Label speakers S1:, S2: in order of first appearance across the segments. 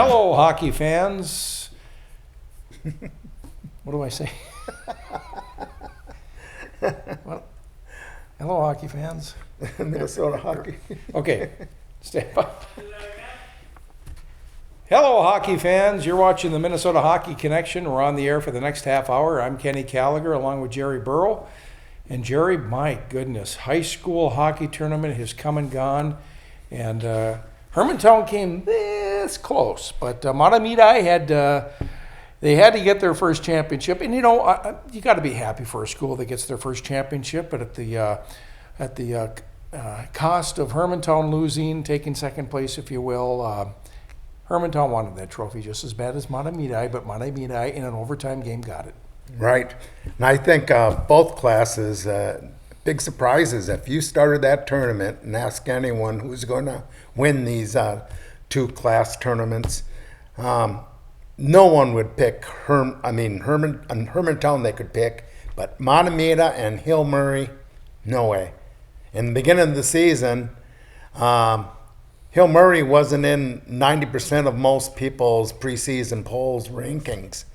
S1: Hello, hockey fans. What do I say? Well, hello, hockey fans.
S2: Minnesota hockey.
S1: Okay, stand by. Hello, hockey fans. You're watching the Minnesota Hockey Connection. We're on the air for the next half hour. I'm Kenny Gallagher along with Jerry Burrow. And Jerry, my goodness, high school hockey tournament has come and gone. And Hermantown came this close. But Matamidi they had to get their first championship. And, you know, you got to be happy for a school that gets their first championship. But at the cost of Hermantown losing, taking second place, if you will, Hermantown wanted that trophy just as bad as Matamidi, but Matamidi in an overtime game got it.
S2: Right. And I think both classes, big surprises. If you started that tournament and ask anyone who's going to win these two class tournaments, no one would pick Hermantown they could pick, but Matamidi and Hill Murray, no way. In the beginning of the season, Hill Murray wasn't in 90% of most people's preseason polls rankings.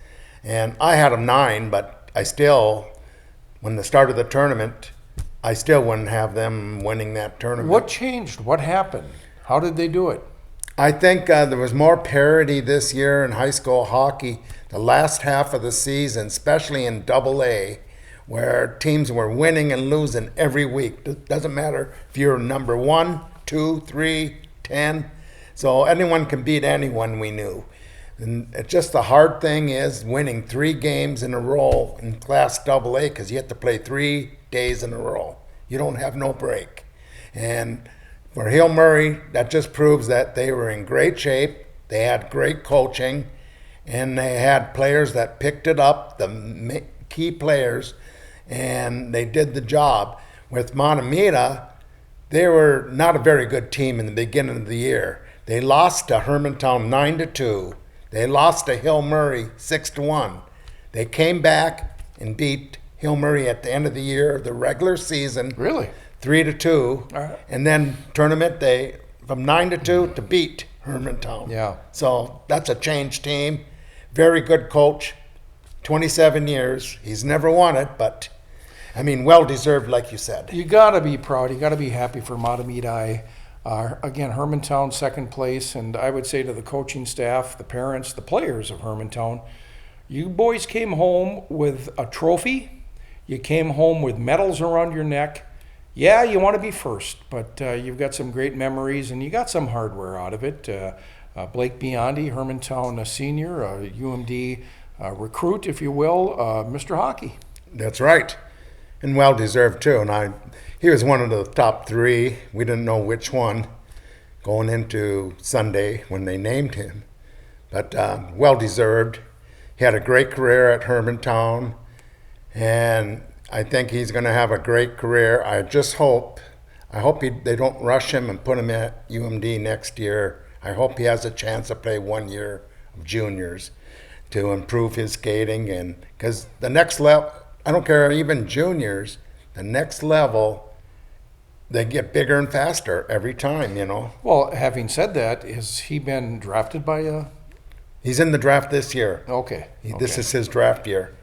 S2: And I had them 9, but I still, when the start of the tournament, I still wouldn't have them winning that tournament.
S1: What changed? What happened? How did they do it?
S2: I think there was more parity this year in high school hockey. The last half of the season, especially in AA, where teams were winning and losing every week. It doesn't matter if you're number 1, 2, 3, 10. So anyone can beat anyone, we knew. And it's just the hard thing is winning 3 games in a row in Class AA because you have to play 3 days in a row. You don't have no break. And for Hill Murray, that just proves that they were in great shape. They had great coaching, and they had players that picked it up, the key players, and they did the job. With Matamidi, they were not a very good team in the beginning of the year. They lost to Hermantown 9-2. They lost to Hill Murray 6-1. They came back and beat Hill Murray at the end of the year, the regular season.
S1: Really?
S2: 3-2.
S1: Right.
S2: And then tournament, they from 9-2 to beat Hermantown.
S1: Yeah.
S2: So that's a changed team. Very good coach. 27 years. He's never won it, but I mean, well deserved, like you said.
S1: You got to be proud. You got to be happy for Matamidi. Again, Hermantown second place, and I would say to the coaching staff, the parents, the players of Hermantown, you boys came home with a trophy. You came home with medals around your neck. Yeah, you want to be first, but you've got some great memories, and you got some hardware out of it. Blake Biondi, Hermantown senior, UMD recruit, if you will, Mr. Hockey.
S2: That's right. And well deserved too. And he was one of the top 3. We didn't know which one going into Sunday when they named him, but well deserved. He had a great career at Hermantown, and I think he's going to have a great career. I hope they don't rush him and put him at UMD next year. I hope he has a chance to play 1 year of juniors to improve his skating, and because the next level, I don't care, even juniors, the next level, they get bigger and faster every time, you know.
S1: Well, having said that, has he been drafted by a...
S2: He's in the draft this year.
S1: Okay.
S2: This is his draft year.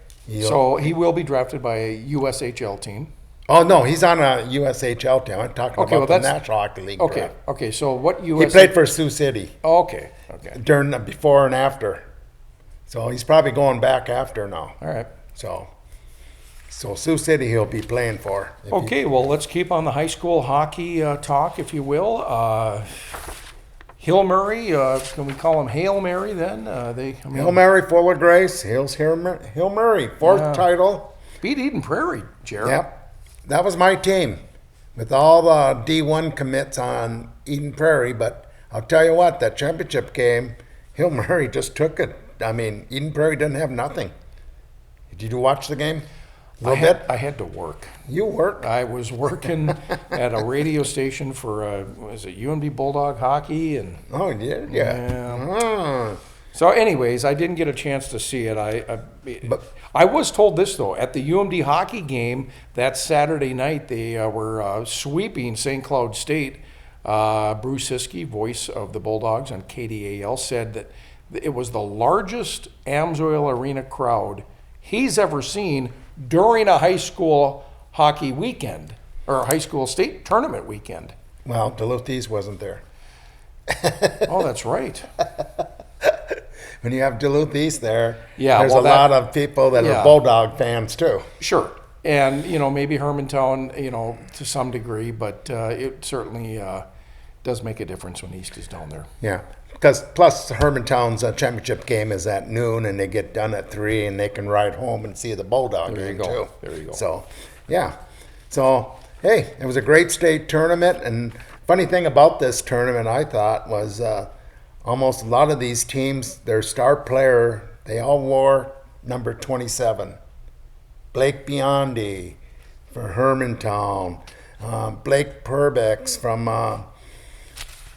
S1: So he will be drafted by a USHL team?
S2: Oh, no, he's on a USHL team. I'm talking about the National Hockey League draft.
S1: Okay, so what
S2: He played for Sioux City.
S1: Okay.
S2: During the before and after. So he's probably going back after now.
S1: All right.
S2: So Sioux City he'll be playing for.
S1: Okay, well, let's keep on the high school hockey talk, if you will. Hill Murray, can we call him Hail Mary then?
S2: Hail Mary, full of grace. Hill Murray, 4th title.
S1: Beat Eden Prairie, Jared.
S2: Yep, that was my team with all the D1 commits on Eden Prairie. But I'll tell you what, that championship game, Hill Murray just took it. I mean, Eden Prairie didn't have nothing. Did you watch the game?
S1: I had to work.
S2: You worked?
S1: I was working at a radio station for, was it UMD Bulldog Hockey? And
S2: oh, yeah.
S1: So anyways, I didn't get a chance to see it. I was told this, though. At the UMD hockey game that Saturday night, they were sweeping St. Cloud State. Bruce Hiskey, voice of the Bulldogs on KDAL, said that it was the largest Amsoil Arena crowd he's ever seen during a high school hockey weekend or a high school state tournament weekend.
S2: Well, Duluth East wasn't there.
S1: Oh, that's right.
S2: When you have Duluth East there,
S1: Yeah,
S2: there's
S1: well,
S2: a lot of people that
S1: yeah.
S2: are Bulldog fans too.
S1: Sure. And, maybe Hermantown, to some degree, but it certainly does make a difference when East is down there.
S2: Yeah, because plus Hermantown's championship game is at noon, and they get done at 3, and they can ride home and see the Bulldog
S1: There you
S2: game
S1: go.
S2: too.
S1: There you go.
S2: So, yeah. So, hey, it was a great state tournament, and funny thing about this tournament, I thought, was almost a lot of these teams, their star player, they all wore number 27. Blake Biondi for Hermantown, Blake Perbix from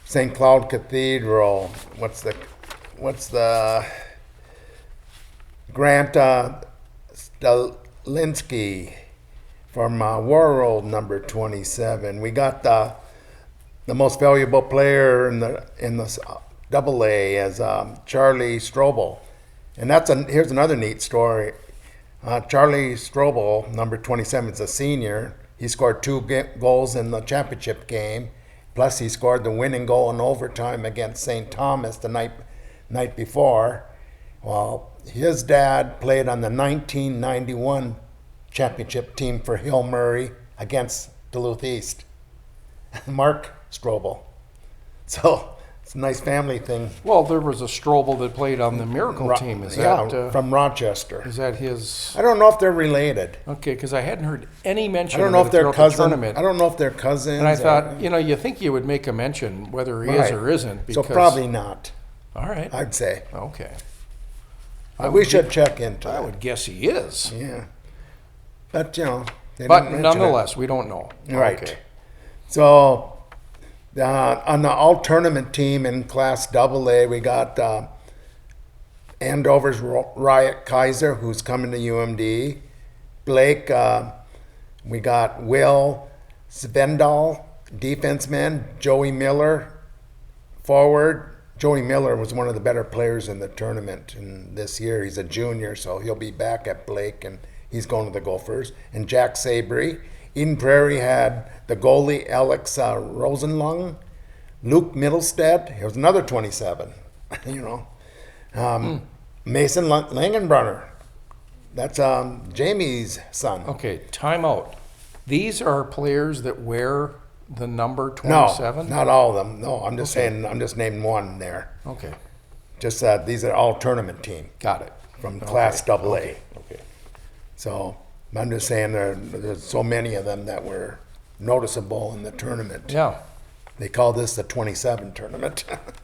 S2: St. Cloud Cathedral. What's the Grant Stalinsky from Worrell, number 27. We got the most valuable player in the Double A as Charlie Strobel, and here's another neat story. Charlie Strobel, number 27, is a senior. He scored 2 goals in the championship game. Plus, he scored the winning goal in overtime against St. Thomas the night before. Well, his dad played on the 1991 championship team for Hill Murray against Duluth East. Mark Strobel. So it's a nice family thing.
S1: Well, there was a Strobel that played on the Miracle team. Is that
S2: from Rochester.
S1: Is that his?
S2: I don't know if they're related.
S1: Okay, because I hadn't heard any mention.
S2: I don't know
S1: of
S2: if
S1: it
S2: they're
S1: throughout
S2: cousins.
S1: the tournament.
S2: I don't know if they're cousins.
S1: And I thought, you think you would make a mention whether he is
S2: Right.
S1: or isn't.
S2: So
S1: Because,
S2: probably not.
S1: All right.
S2: I'd say.
S1: Okay.
S2: We should check into
S1: I
S2: that.
S1: would guess he is.
S2: Yeah. But they
S1: But
S2: didn't mention
S1: nonetheless, we don't know.
S2: it. Right.
S1: Okay.
S2: So on the all tournament team in Class AA, we got Andover's Riot Kaiser, who's coming to UMD. Blake, we got Will Svendal, defenseman. Joey Miller, forward. Joey Miller was one of the better players in the tournament and this year. He's a junior, so he'll be back at Blake, and he's going to the Gophers. And Jack Sabry. Eden Prairie had the goalie Alex Rosenlung. Luke Middlestead. He was another 27. Mason Langenbrunner. That's Jamie's son.
S1: Okay, time out. These are players that wear the number
S2: No,
S1: 27?
S2: not all of them. No, I'm just saying. I'm just naming one there.
S1: Okay,
S2: Just these are all tournament team
S1: got it.
S2: from Class AA.
S1: Okay.
S2: So I'm just saying there's so many of them that were noticeable in the tournament.
S1: Yeah,
S2: They call this the 27 tournament.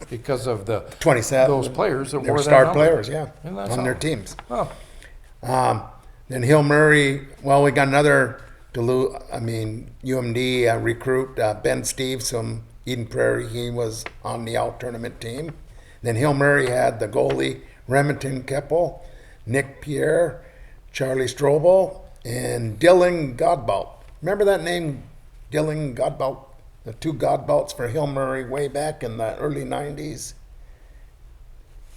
S1: because of the
S2: 27.
S1: those players that
S2: They
S1: wore
S2: were
S1: that
S2: star
S1: number.
S2: players, yeah,
S1: Isn't that
S2: on their
S1: something?
S2: teams.
S1: Oh,
S2: Then Hill Murray, well, we got another UMD recruit, Ben Steves from Eden Prairie. He was on the all tournament team. Then Hill Murray had the goalie Remington Keppel, Nick Pierre, Charlie Strobel, and Dylan Godbout. Remember that name, Dylan Godbout? The 2 Godbouts for Hill Murray way back in the early 90s.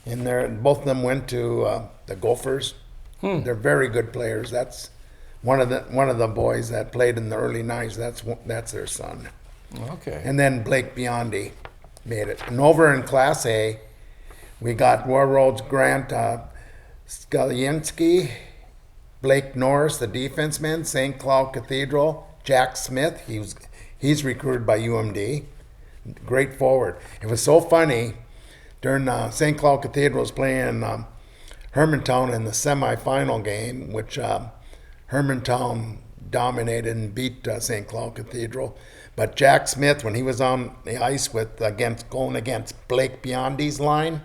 S2: And both of them went to the Gophers. They're very good players. That's one of the boys that played in the early 90s. That's their son.
S1: okay.
S2: And then Blake Biondi made it. And over in Class A, we got Warroad's Grant Skaliensky, Blake Norris, the defenseman, St. Cloud Cathedral, Jack Smith. He's recruited by UMD. Great forward. It was so funny during St. Cloud Cathedral was playing Hermantown in the semifinal game, which Hermantown dominated and beat St. Cloud Cathedral. But Jack Smith, when he was on the ice going against Blake Biondi's line,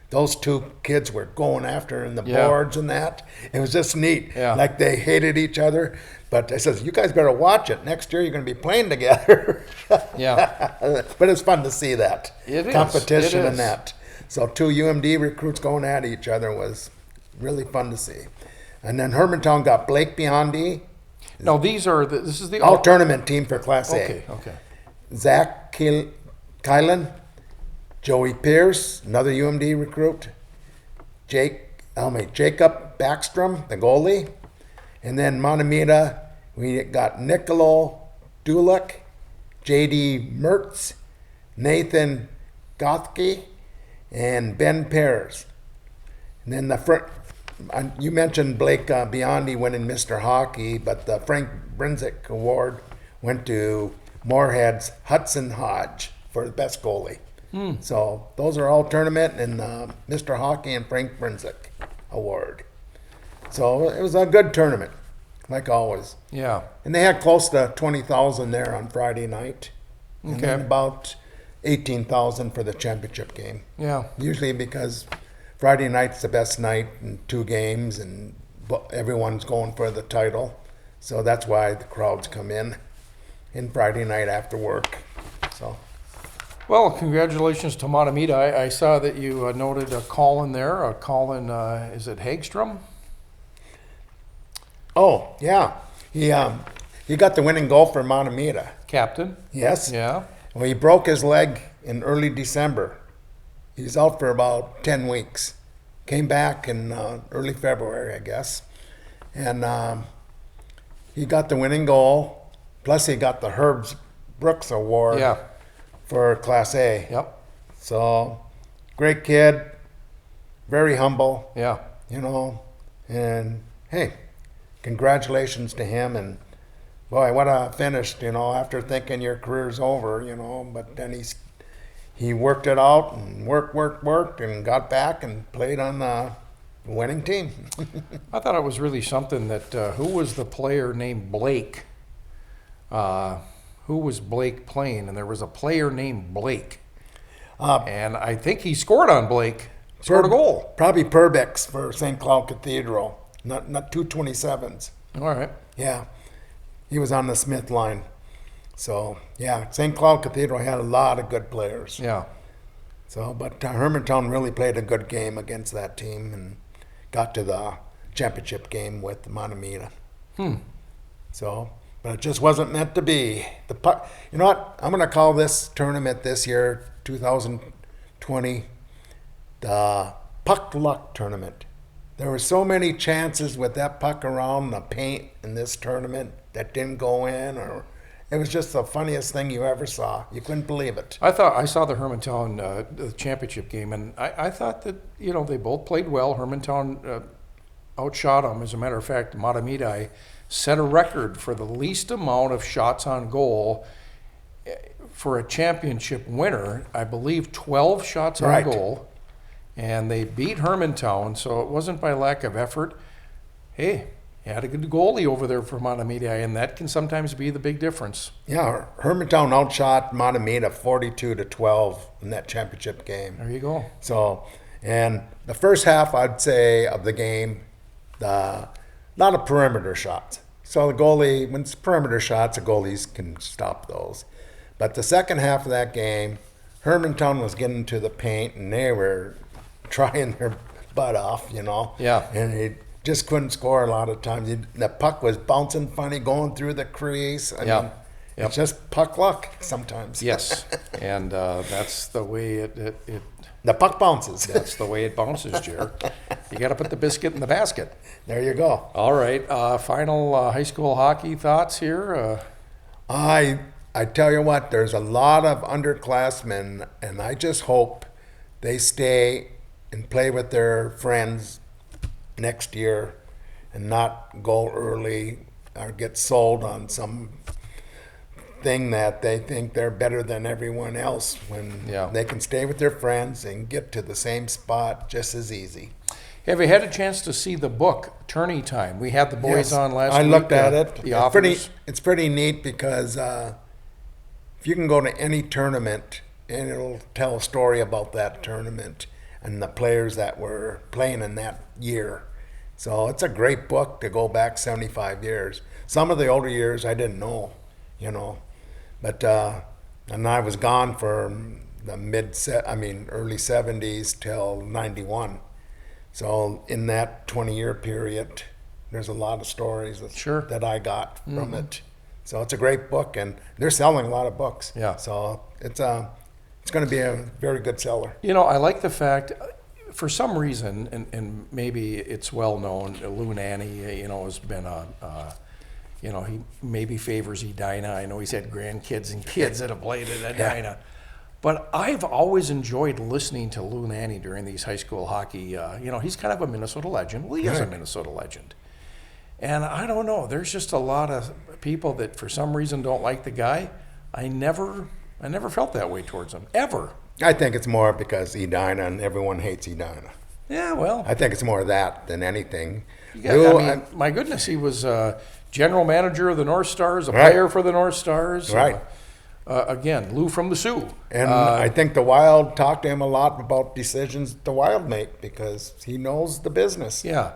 S2: those 2 kids were going after in the boards and that. It was just neat.
S1: Yeah.
S2: Like they hated each other. But I says, you guys better watch it. Next year you're going to be playing together.
S1: Yeah.
S2: But it's fun to see that
S1: It is.
S2: competition
S1: It
S2: and
S1: is.
S2: that. So 2 UMD recruits going at each other was really fun to see. And then Hermantown got Blake Biondi,
S1: No, this is the
S2: all tournament team for Class A.
S1: Okay.
S2: Zach Kylan, Joey Pierce, another UMD recruit, Jacob Backstrom, the goalie. And then Montemita, we got Nicolo Duluth, J.D. Mertz, Nathan Gothke, and Ben Pears. And then the front, you mentioned Blake Biondi winning Mr. Hockey, but the Frank Brinzik Award went to Moorhead's Hudson Hodge for the best goalie. So those are all tournament and Mr. Hockey and Frank Brinzik Award. So it was a good tournament, like always.
S1: Yeah.
S2: And they had close to 20,000 there on Friday night. And then about 18,000 for the championship game.
S1: Yeah.
S2: Usually because Friday night's the best night in 2 games and everyone's going for the title. So that's why the crowds come in Friday night after work. So.
S1: Well, congratulations to Montemita. I saw that you noted a Colin there. Colin, is it Hagstrom?
S2: Oh, yeah. He got the winning goal for Montemita.
S1: Captain?
S2: Yes.
S1: Yeah.
S2: Well, he broke his leg in early December. He's out for about 10 weeks. Came back in early February, I guess. And he got the winning goal. Plus, he got the Herbs Brooks Award for Class A.
S1: Yep.
S2: So, great kid. Very humble.
S1: Yeah.
S2: You know. And, hey, congratulations to him. And, boy, what a finish, you know, after thinking your career's over, you know. But then he worked it out and worked and got back and played on the winning team.
S1: I thought it was really something that, who was the player named Blake? Who was Blake playing? And there was a player named Blake. And I think he scored on Blake. Scored a goal.
S2: Probably Perbix for St. Cloud Cathedral. Not 227s.
S1: All right.
S2: Yeah. He was on the Smith line. So, yeah, St. Cloud Cathedral had a lot of good players.
S1: Yeah.
S2: So, but Hermantown really played a good game against that team and got to the championship game with Montemita. So, but it just wasn't meant to be. You know what? I'm going to call this tournament this year, 2020, the Puck Luck Tournament. There were so many chances with that puck around the paint in this tournament that didn't go in, or it was just the funniest thing you ever saw. You couldn't believe it.
S1: I saw the Hermantown championship game, and I thought that, you know, they both played well. Hermantown outshot them. As a matter of fact, Montemita set a record for the least amount of shots on goal for a championship winner. I believe 12 shots on goal. And they beat Hermantown, so it wasn't by lack of effort. Hey, you had a good goalie over there for Montemita, and that can sometimes be the big difference.
S2: Yeah, Hermantown outshot Montemita 42-12 in that championship game.
S1: There you go.
S2: So, and the first half, I'd say, of the game, a lot of perimeter shots. So the goalie, when it's perimeter shots, the goalies can stop those. But the second half of that game, Hermantown was getting to the paint, and they were trying their butt off, you know.
S1: Yeah.
S2: And he just couldn't score a lot of times. The puck was bouncing funny, going through the crease. I mean, it's just puck luck sometimes.
S1: Yes, and that's the way it
S2: the puck bounces.
S1: That's the way it bounces, Jer. You got to put the biscuit in the basket.
S2: There you go.
S1: All right, final high school hockey thoughts here?
S2: I tell you what, there's a lot of underclassmen, and I just hope they stay and play with their friends next year and not go early or get sold on some thing that they think they're better than everyone else when they can stay with their friends and get to the same spot just as easy.
S1: Have you had a chance to see the book, Tourney Time? We had the boys on last week.
S2: I looked at it.
S1: The
S2: it's pretty neat because if you can go to any tournament and it'll tell a story about that tournament and the players that were playing in that year. So it's a great book to go back 75 years. Some of the older years I didn't know, you know. But and I was gone for the early 70s till 91. So in that 20-year period, there's a lot of stories that I got from it. So it's a great book, and they're selling a lot of books.
S1: Yeah.
S2: So it's going to be a very good seller.
S1: You know, I like the fact for some reason, and maybe it's well known, Lou Nanny, has been he maybe favors Edina. I know he's had grandkids and kids that have played at Edina. But I've always enjoyed listening to Lou Nanny during these high school hockey. He's kind of a Minnesota legend. Well, he is a Minnesota legend. And I don't know, there's just a lot of people that for some reason don't like the guy. I never felt that way towards him, ever.
S2: I think it's more because Edina and everyone hates Edina.
S1: Yeah, well.
S2: I think it's more of that than anything.
S1: My goodness, he was general manager of the North Stars, a player for the North Stars.
S2: Right.
S1: Again, Lou from the Sioux.
S2: And I think the Wild talked to him a lot about decisions the Wild make because he knows the business.
S1: Yeah.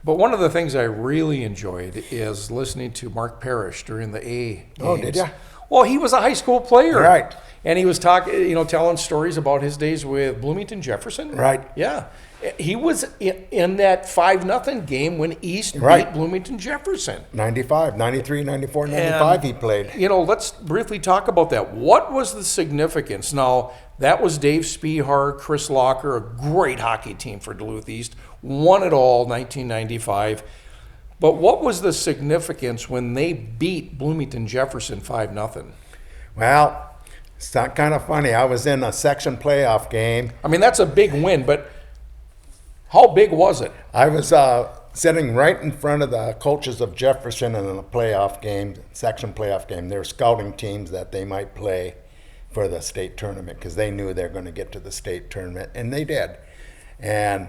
S1: But one of the things I really enjoyed is listening to Mark Parrish during the A games.
S2: Oh, did you?
S1: Well, he was a high school player.
S2: Right.
S1: And he was telling stories about his days with Bloomington Jefferson.
S2: Right.
S1: Yeah. He was in that 5-0 game when East beat Bloomington Jefferson.
S2: 95, 93, 94, 95 he played.
S1: Let's briefly talk about that. What was the significance? Now, that was Dave Spehar, Chris Locker, a great hockey team for Duluth East. Won it all, 1995. But what was the significance when they beat Bloomington Jefferson 5-0?
S2: Well, it's not kind of funny. I was in a section playoff game.
S1: I mean, that's a big win, but how big was it?
S2: I was sitting right in front of the coaches of Jefferson in a playoff game, section playoff game. They were scouting teams that they might play for the state tournament because they knew they were going to get to the state tournament, and they did. And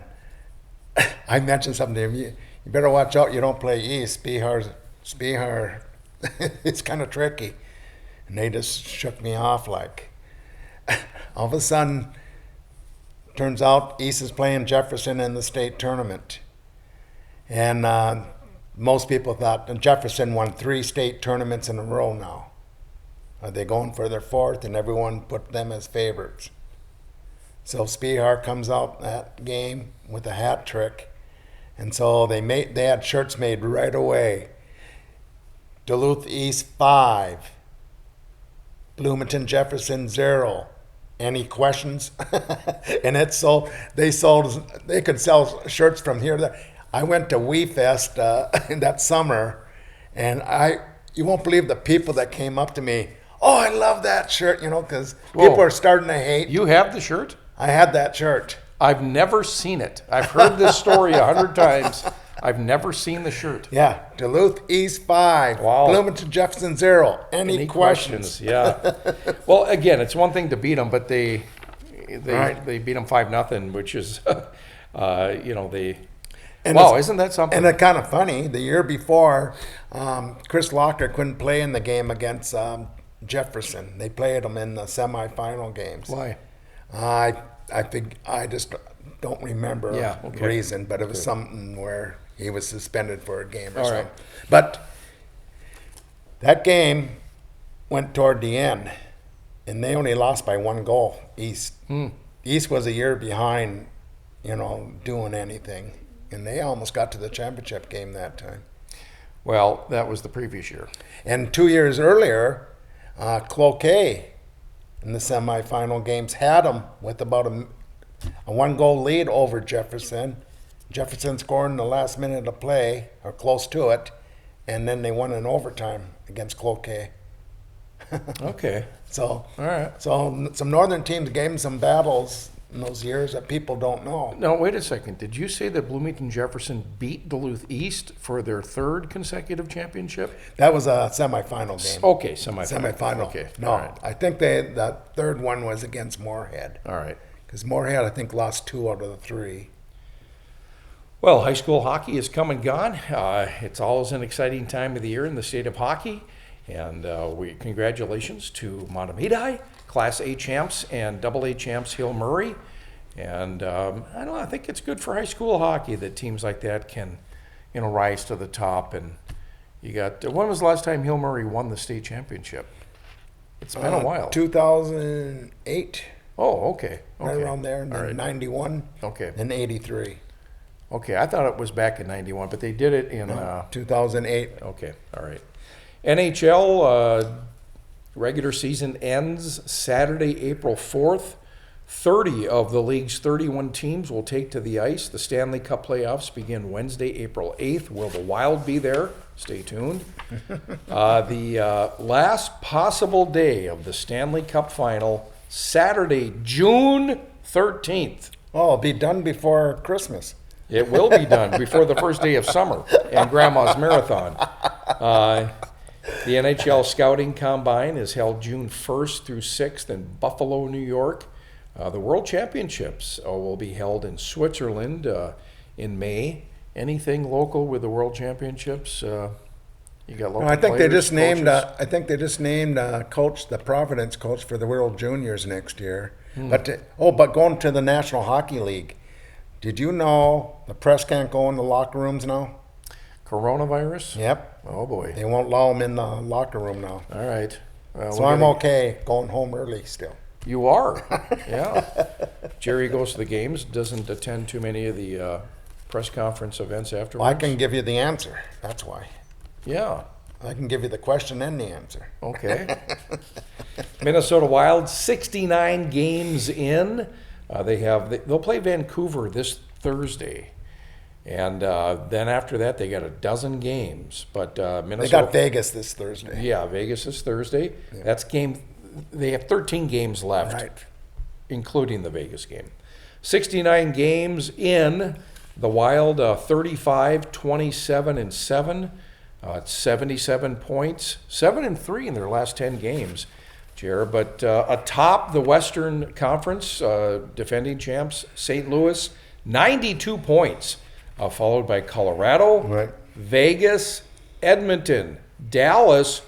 S2: I mentioned something to him. You better watch out you don't play East. Spehar, it's kind of tricky. And they just shook me off like. All of a sudden, turns out East is playing Jefferson in the state tournament. And most people thought Jefferson won 3 state tournaments in a row now. Are they going for their 4th? And everyone put them as favorites. So Spehar comes out that game with a hat trick. And so they had shirts made right away. Duluth East 5. Bloomington Jefferson 0. Any questions? And they could sell shirts from here to there. I went to Wee Fest that summer, and you won't believe the people that came up to me. Oh, I love that shirt, because people are starting to hate.
S1: You have the shirt?
S2: I had that shirt.
S1: I've never seen it. I've heard this story 100 times. I've never seen the shirt.
S2: Yeah, Duluth East 5,
S1: wow.
S2: Bloomington Jefferson 0. Any questions?
S1: Yeah. Well, again, it's one thing to beat them, but they beat them 5-0, which is, isn't that something?
S2: And it's kind of funny. The year before, Chris Locker couldn't play in the game against Jefferson. They played him in the semifinal games.
S1: Why?
S2: I think I just don't remember the reason, but it was something where he was suspended for a game or something.
S1: Right.
S2: But that game went toward the end, and they only lost by 1 goal, East. East was a year behind, doing anything, and they almost got to the championship game that time.
S1: Well, that was the previous year.
S2: And 2 years earlier, Cloquet in the semifinal games had them with about a 1-goal lead over Jefferson. Jefferson scored in the last minute of play, or close to it, and then they won in overtime against Cloquet.
S1: Okay.
S2: So,
S1: all right.
S2: So some northern teams gave them some battles in those years that people don't know.
S1: No, wait a second. Did you say that Bloomington Jefferson beat Duluth East for their 3rd consecutive championship?
S2: That was a semifinal game.
S1: Okay, semifinal.
S2: Okay. No, right. I think that 3rd one was against Moorhead.
S1: All right.
S2: Because Moorhead, I think, lost 2 out of the 3.
S1: Well, high school hockey is come and gone. It's always an exciting time of the year in the state of hockey. And congratulations to Matamidi, Class A champs, and AA champs Hill Murray. And I think it's good for high school hockey that teams like that can, rise to the top. And you got, when was the last time Hill Murray won the state championship? It's been a while.
S2: 2008.
S1: Oh, okay.
S2: Right around there, and then
S1: right.
S2: 91.
S1: Okay.
S2: And 83.
S1: Okay, I thought it was back in 91, but they did it in
S2: 2008.
S1: Okay, all right. NHL regular season ends Saturday, April 4th. 30 of the league's 31 teams will take to the ice. The Stanley Cup playoffs begin Wednesday, April 8th. Will the Wild be there? Stay tuned. The last possible day of the Stanley Cup final, Saturday, June 13th.
S2: Oh, it'll be done before Christmas.
S1: It will be done before the first day of summer and Grandma's Marathon. The NHL Scouting Combine is held June 1st through 6th in Buffalo, New York. The World Championships will be held in Switzerland in May. Anything local with the World Championships? You got local
S2: I think they
S1: players,
S2: just named.
S1: coaches?
S2: I think they just named coach, the Providence coach for the World Juniors next year. But going to the National Hockey League. Did you know the press can't go in the locker rooms now?
S1: Coronavirus?
S2: Yep.
S1: Oh boy.
S2: They won't allow them in the locker room now.
S1: All right.
S2: So I'm okay going home early still.
S1: You are, yeah. Jerry goes to the games, doesn't attend too many of the press conference events afterwards.
S2: Well, I can give you the answer. That's why.
S1: Yeah.
S2: I can give you the question and the answer.
S1: Okay. Minnesota Wild, 69 games in. They'll play Vancouver this Thursday. And then after that, they got a dozen games. But Minnesota.
S2: They got Vegas this Thursday.
S1: Yeah, Vegas is Thursday. Yeah. That's game. They have 13 games left,
S2: Right,
S1: including the Vegas game. 69 games in. The Wild, 35, 27, and 7. 77 points, 7-3 in their last 10 games, Jared. But atop the Western Conference, defending champs, St. Louis, 92 points, followed by Colorado,
S2: Right.
S1: Vegas, Edmonton, Dallas,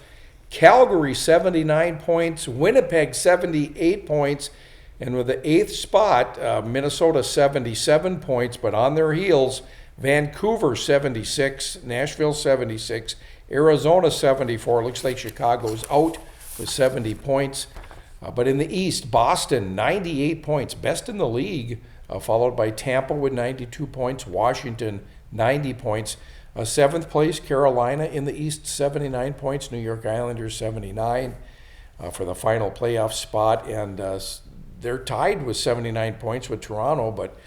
S1: Calgary, 79 points, Winnipeg, 78 points, and with the 8th spot, Minnesota, 77 points, but on their heels, Vancouver 76, Nashville 76, Arizona 74. Looks like Chicago's out with 70 points. But in the East, Boston 98 points, best in the league, followed by Tampa with 92 points, Washington 90 points. 7th place, Carolina in the East 79 points, New York Islanders 79 for the final playoff spot. And they're tied with 79 points with Toronto, but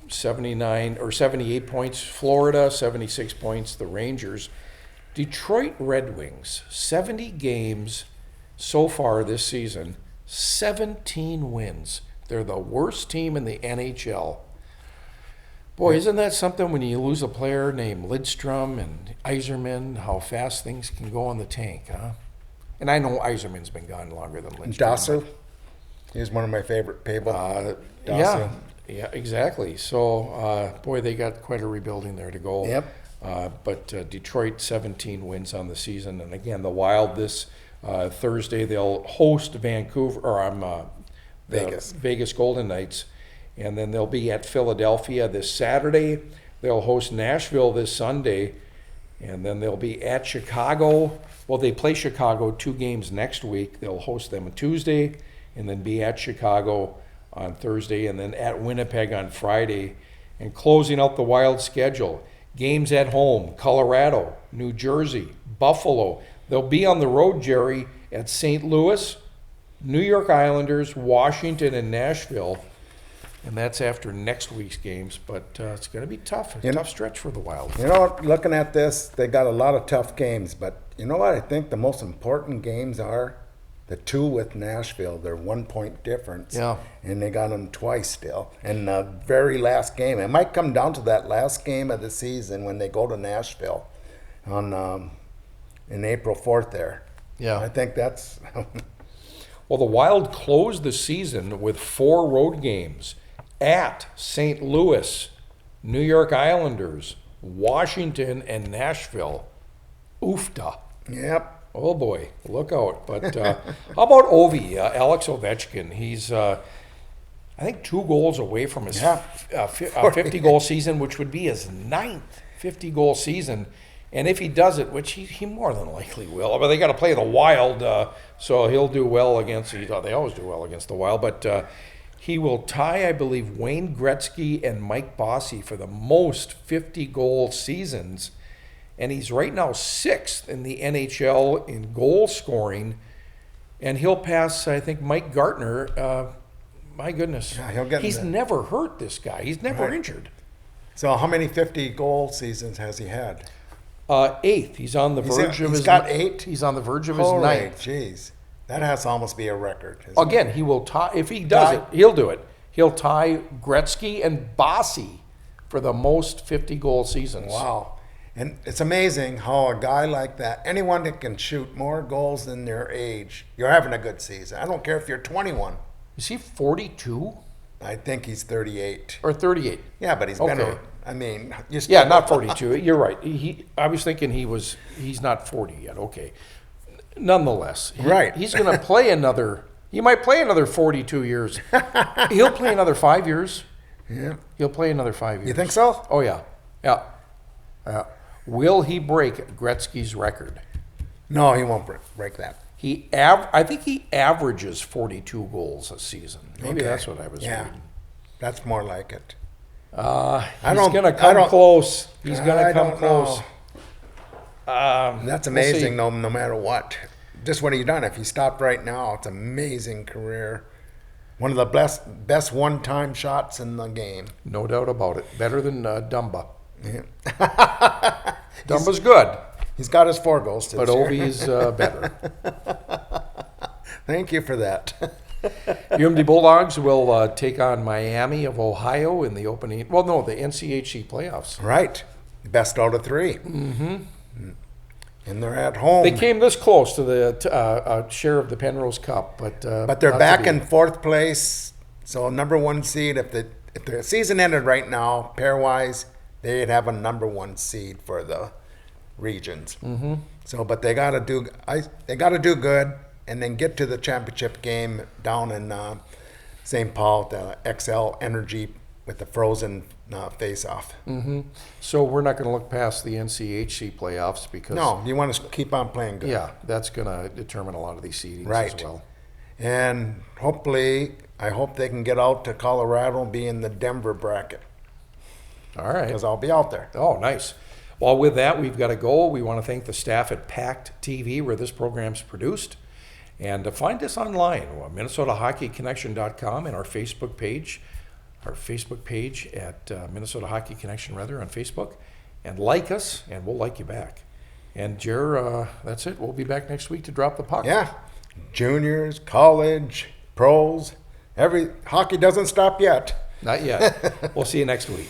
S1: 79 or 78 points Florida, 76 points the Rangers. Detroit Red Wings, 70 games so far this season, 17 wins. They're the worst team in the NHL. Boy, isn't that something when you lose a player named Lidstrom and Yzerman, how fast things can go on the tank, huh? And I know Yzerman's been gone longer than Lidstrom.
S2: Dasu, he's one of my favorite people.
S1: Yeah. Yeah, exactly. So, boy, they got quite a rebuilding there to go.
S2: Yep.
S1: But Detroit, 17 wins on the season. And again, the Wild this Thursday, they'll host Vancouver, or
S2: Vegas.
S1: Vegas Golden Knights. And then they'll be at Philadelphia this Saturday. They'll host Nashville this Sunday. And then they'll be at Chicago. Well, they play Chicago 2 games next week. They'll host them on Tuesday and then be at Chicago on Thursday, and then at Winnipeg on Friday. And closing out the Wild schedule, games at home, Colorado, New Jersey, Buffalo. They'll be on the road, Jerry, at St. Louis, New York Islanders, Washington, and Nashville. And that's after next week's games, but it's going to be tough. A tough stretch for the Wild.
S2: You know what, looking at this, they got a lot of tough games, but you know what I think the most important games are? The 2 with Nashville, they're 1 point difference.
S1: Yeah.
S2: And they got them twice still. And the very last game, it might come down to that last game of the season when they go to Nashville on in April 4th there.
S1: Yeah.
S2: I think that's...
S1: Well, the Wild closed the season with 4 road games at St. Louis, New York Islanders, Washington, and Nashville. Oofda.
S2: Yep.
S1: Oh boy, look out. But how about Ovi, Alex Ovechkin? He's, I think, 2 goals away from his 50-goal season, which would be his 9th 50-goal season. And if he does it, which he more than likely will, but they got to play the Wild, so he'll do well against, they always do well against the Wild, but he will tie, I believe, Wayne Gretzky and Mike Bossy for the most 50-goal seasons. And he's right now 6th in the NHL in goal scoring. And he'll pass, I think, Mike Gartner My goodness.
S2: Yeah, he'll get in
S1: He's
S2: there.
S1: never hurt, this guy. He's never
S2: Right.
S1: injured.
S2: So how many 50-goal seasons has he had?
S1: Eighth. He's on the verge of
S2: he's
S1: his.
S2: got 8?
S1: He's on the verge of his
S2: Holy
S1: ninth.
S2: jeez. That has to almost be a record. isn't it?
S1: Again, he will tie. If he does it, he'll do it. He'll tie Gretzky and Bossy for the most 50-goal seasons.
S2: Wow. And it's amazing how a guy like that, anyone that can shoot more goals than their age, you're having a good season. I don't care if you're 21.
S1: Is he 42
S2: I think he's 38.
S1: or 38?
S2: Yeah, but he's been,
S1: Okay.
S2: I mean, you
S1: Yeah, not 42. You're right. I was thinking he's not 40 yet. Okay. Nonetheless,
S2: Right.
S1: he's going to play another. He might play another 42 years. He'll play another 5 years.
S2: Yeah.
S1: He'll play another 5 years.
S2: You think so?
S1: Oh yeah, yeah, yeah. Will he break Gretzky's record?
S2: No, he won't break that.
S1: I think he averages 42 goals a season. Maybe
S2: Okay.
S1: that's what I was reading.
S2: That's more like it.
S1: He's
S2: don't-
S1: going to
S2: I
S1: come
S2: don't-
S1: close. He's going
S2: I
S1: to come
S2: don't
S1: close.
S2: know. That's
S1: we'll see.
S2: amazing, no matter what. Just what he's done. If he stopped right now, it's an amazing career. One of the best one-time shots in the game.
S1: No doubt about it. Better than Dumba.
S2: Yeah.
S1: Dumba's good,
S2: He's got his 4 goals this
S1: but
S2: year.
S1: Ovi's better.
S2: Thank you for that.
S1: UMD Bulldogs will take on Miami of Ohio in the opening. Well, no, the NCHC playoffs.
S2: Right. Best out of 3. Mm-hmm. And they're at home.
S1: They came this close to the share of the Penrose Cup, but
S2: But they're
S1: not to
S2: back
S1: be.
S2: in 4th place. So number 1 seed. If the season ended right now, pairwise, they'd have a number 1 seed for the regions. Mm-hmm. So, but they got to do good, and then get to the championship game down in St. Paul, the XL Energy with the Frozen face-off.
S1: So we're not going to look past the NCHC playoffs because
S2: No, you want to keep on playing good.
S1: yeah, that's going to determine a lot of these seedings
S2: Right.
S1: as well.
S2: And hopefully, I hope they can get out to Colorado and be in the Denver bracket,
S1: All right.
S2: because I'll be out there.
S1: Oh, nice. Well, with that, we've got to go. We want to thank the staff at PACT-TV, where this program's produced. And find us online, MinnesotaHockeyConnection.com, and our Facebook page at Minnesota Hockey Connection, on Facebook. And like us, and we'll like you back. And, Jer, that's it. We'll be back next week to drop the puck.
S2: Yeah, juniors, college, pros, hockey doesn't stop yet.
S1: Not yet. We'll see you next week.